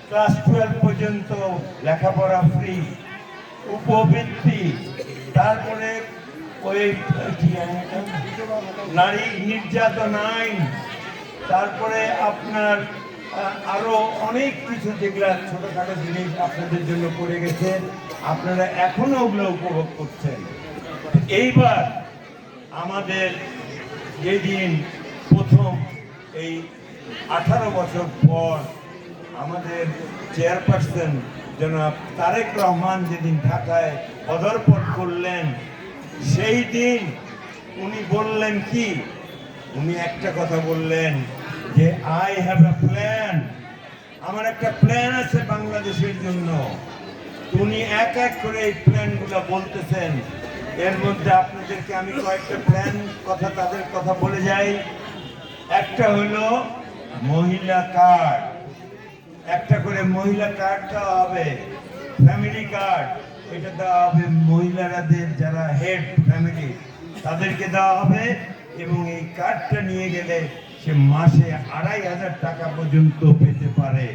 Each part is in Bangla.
ক্লাস 12 পর্যন্ত লেখাপড়া ফ্রি, উপবৃত্তি, তারপরে ওই নারী নির্যাতন আইন, তারপরে আপনার আরো অনেক কিছু যেগুলা ছোটখাটো জিনিস আপনাদের জন্য করে গেছেন, আপনারা এখনো ওগুলো উপভোগ করছেন। এইবার আমাদের যেদিন প্রথম এই 18 বছর পর আমাদের চেয়ারপারসন জনাব তারেক রহমান যেদিন ঢাকায় পদার্পণ করলেন, সেই দিন উনি বললেন কি, উনি একটা কথা বললেন যে আই হ্যাভ এ প্ল্যান, আমার একটা প্ল্যান আছে বাংলাদেশের জন্য। উনি এক এক করে এই প্ল্যানগুলো বলতেছেন। এর মধ্যে আপনাদেরকে আমি কয়েকটা প্ল্যান কথা তাদের কথা বলে যাই। একটা হলো মহিলা কার্ড, একটা করে মহিলা কার্ড দেওয়া হবে, ফ্যামিলি কার্ড, এটা দেওয়া হবে মহিলাদের যারা হেড ফ্যামিলি তাদেরকে দেওয়া হবে, এবং এই কার্ডটা নিয়ে গেলে সে মাসে 2500 টাকা পর্যন্ত পেতে পারে।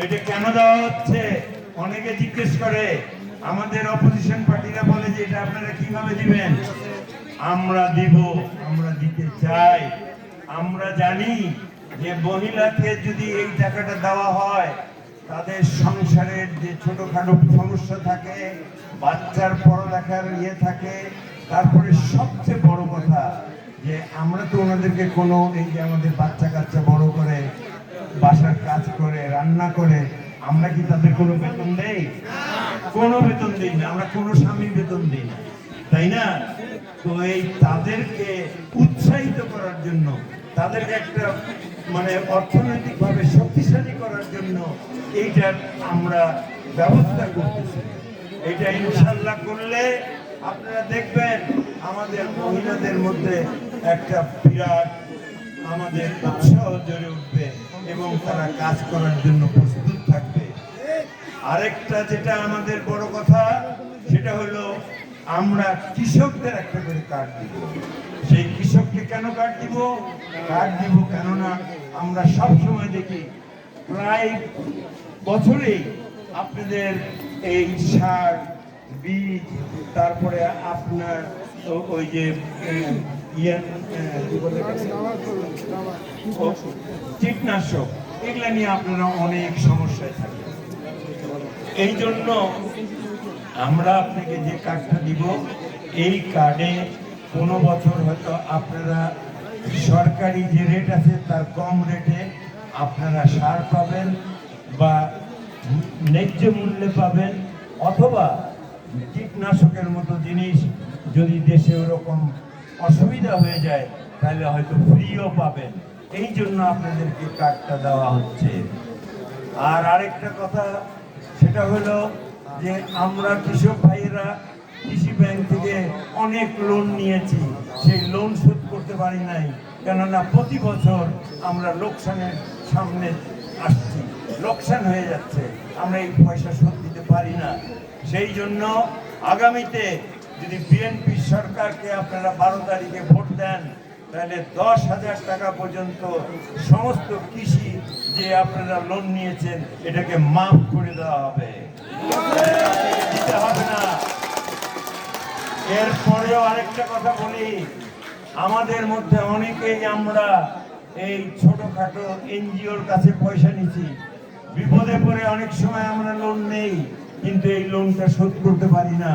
এটা কেন দেওয়া হচ্ছে অনেকে জিজ্ঞেস করে, আমাদের অপোজিশন পার্টিরা বলে যে এটা আপনারা কিভাবে দিবেন। আমরা দিব, আমরা দিতে চাই। আমরা জানি যে মহিলাকে যদি এই টাকাটা দেওয়া হয়, তাদের সংসারের যে ছোটখাটো সমস্যা থাকে, বাচ্চার পড়ালেখার থাকে, তারপরে সবচেয়ে বড় কথা যে আমরা তো ওনাদেরকে কোনো এই যে আমাদের বাচ্চা কাচ্চা বড় করে, বাসার কাজ করে, রান্না করে, আমরা কি তাদের কোনো বেতন দেই? কোনো বেতন দিই না, আমরা কোনো স্বামী বেতন দিই না, তাই না? তো এই তাদেরকে উৎসাহিত করার জন্য, তাদেরকে একটা মানে অর্থনৈতিকভাবে শক্তিশালী করার জন্য এইটার আমরা ব্যবস্থা করতেছি। এটা ইনশাল্লাহ করলে আপনারা দেখবেন আমাদের মহিলাদের মধ্যে একটা বিরাট আমাদের উৎসাহ জড়ে উঠবে এবং তারা কাজ করার জন্য প্রস্তুত থাকবে। আরেকটা যেটা আমাদের বড় কথা, সেটা হলো আমরা কৃষকদের একটা করে কার্ড দিব। সেই কৃষককে কেন কার্ড দিব? কার্ড দিব কেননা আমরা সব সময় দেখি প্রায় বছরেই আপনাদের এই সার, বীজ, তারপরে আপনার ওই যে কীটনাশক, এগুলা নিয়ে আপনারা অনেক সমস্যায় থাকেন। এই জন্য আমরা আপনাকে যে কার্ডটা দিব, এই কার্ডে কোনো বছর হয়তো আপনারা সরকারি যে রেট আছে তার কম রেটে আপনারা সার পাবেন বা ন্যায্য মূল্যে পাবেন, অথবা কীটনাশকের মতো জিনিস যদি দেশে ওরকম অসুবিধা হয়ে যায় তাহলে হয়তো ফ্রিও পাবেন। এই জন্য আপনাদেরকে কার্ডটা দেওয়া হচ্ছে। আর আরেকটা কথা, সেটা হলো যে আমরা কৃষক ভাইয়েরা কৃষি ব্যাংক থেকে অনেক লোন নিয়েছি, সেই লোন শোধ করতে পারি নাই, কেননা প্রতি বছর আমরা লোকসানের সামনে আসছি, লোকসান হয়ে যাচ্ছে, আমরা এই পয়সা শোধ দিতে পারি না। সেই জন্য আগামীতে যদি বিএনপি সরকারকে আপনারা 12 তারিখে ভোট দেন, তাহলে 10,000 টাকা পর্যন্ত সমস্ত কৃষি যে আপনারা লোন নিয়েছেন এটাকে মাফ করে দেওয়া হবে, দিতে হবে না। এরপরেও আরেকটা কথা বলি, আমাদের মধ্যে অনেকেই আমরা এই ছোটখাটো এনজিওর কাছে পয়সা নিচ্ছি, বিপদে পড়ে অনেক সময় আমরা লোন নেই, কিন্তু এই লোনটা শোধ করতে পারি না।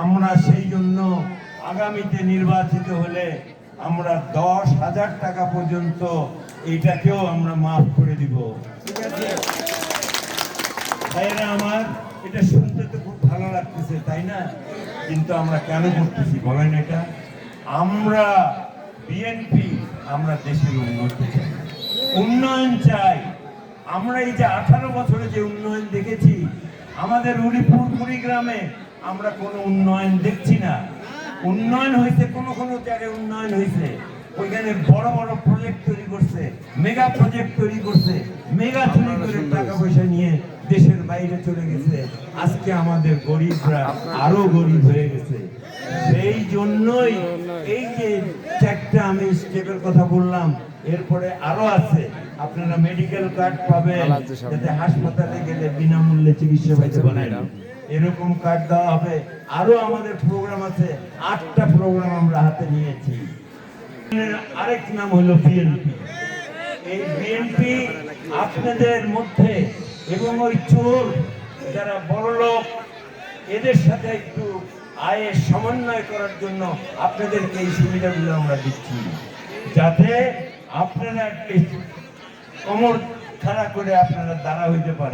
আমরা সেই জন্য আগামীতে নির্বাচিত হলে আমরা 10,000 টাকা পর্যন্ত এইটাকেও আমরা মাফ করে দিব। ঠিক আছে ভাইরা আমার, এটা শুনতে তো খুব ভালো লাগতেছে, তাই না? কিন্তু আমরা কেন করতেছি বলেন? এটা আমরা বিএনপি, আমরা দেশের উন্নতি চাই, উন্নয়ন চাই। আমরা এই যে 18 বছরে যে উন্নয়ন দেখেছি, আমাদের উলিপুর কুড়িগ্রামে আমরা কোনো উন্নয়ন দেখছি না। উন্নয়ন হয়েছে কোনো কোনো জায়গায়, উন্নয়ন হয়েছে, ওইখানে বড় বড় প্রজেক্ট তৈরি করছে, মেগা প্রজেক্ট তৈরি করছে, মেগা চুরি করে টাকা পয়সা নিয়ে দেশের বাইরে চলে গেছে। আজকে আমাদের গরিবরা আরো গরিব হয়ে গেছে। সেই জন্যই এই যে 4টা আমি স্টেপের কথা বললাম, এরপরে আরো আছে, আপনারা মেডিকেল কার্ড পাবেন, যাতে হাসপাতালে গেলে বিনামূল্যে চিকিৎসা পেতে পারেন, এরকম কার্ড দেওয়া হবে। আরো আমাদের প্রোগ্রাম আছে, 8টা প্রোগ্রাম আমরা হাতে নিয়েছি। আরেক নাম হলো বিএনপি। এই বিএনপি আপনাদের মধ্যে এবং ওই চোর যারা বড় লোক এদের সাথে একটু আয়ের সমন্বয় করার জন্য আপনাদেরকে এই সুবিধাগুলো আমরা দিচ্ছি, যাতে আপনারা কোমর খাড়া করে আপনারা দাঁড়া হইতে পারেন।